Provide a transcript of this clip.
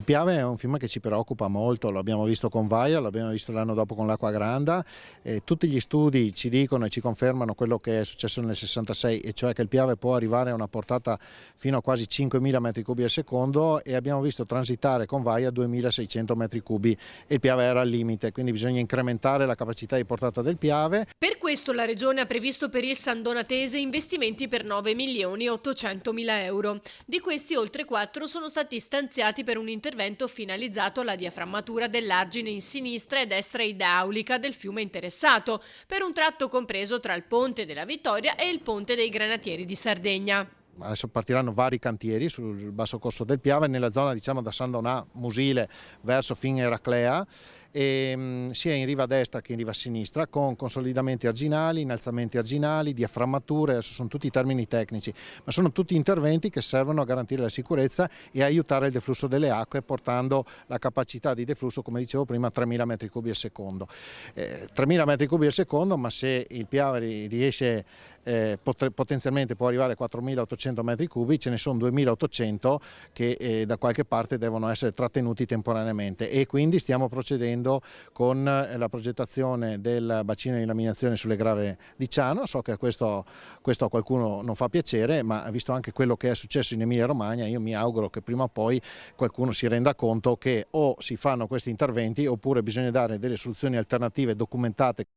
Piave è un fiume che ci preoccupa molto, lo abbiamo visto con Vaia, l'abbiamo visto l'anno dopo con l'Acqua Granda, tutti gli studi ci dicono e ci confermano quello che è successo nel 66, e cioè che il Piave può arrivare a una portata fino a quasi 5.000 metri cubi al secondo, e abbiamo visto transitare con Vaia 2.600 metri cubi e il Piave era al limite, quindi bisogna incrementare la capacità di portata del Piave. Per questo la Regione ha previsto per il San Donatese investimenti per 9.800.000 euro. Di questi oltre 4 sono stati stanziati per un intervento finalizzato alla diaframmatura dell'argine in sinistra e destra idraulica del fiume interessato, per un tratto compreso tra il Ponte della Vittoria e il Ponte dei Granatieri di Sardegna. Adesso partiranno vari cantieri sul basso corso del Piave nella zona, diciamo, da San Donà, Musile verso fin Eraclea, sia in riva destra che in riva sinistra, con consolidamenti arginali, innalzamenti arginali, diaframmature. Adesso sono tutti termini tecnici, ma sono tutti interventi che servono a garantire la sicurezza e aiutare il deflusso delle acque, portando la capacità di deflusso, come dicevo prima, a 3.000 metri cubi al secondo. 3.000 metri cubi al secondo, ma se il Piave riesce, potenzialmente può arrivare a 4.800 metri cubi, ce ne sono 2.800 che da qualche parte devono essere trattenuti temporaneamente, e quindi stiamo procedendo con la progettazione del bacino di laminazione sulle Grave di Ciano. So che questo a qualcuno non fa piacere, ma visto anche quello che è successo in Emilia Romagna, io mi auguro che prima o poi qualcuno si renda conto che o si fanno questi interventi oppure bisogna dare delle soluzioni alternative documentate.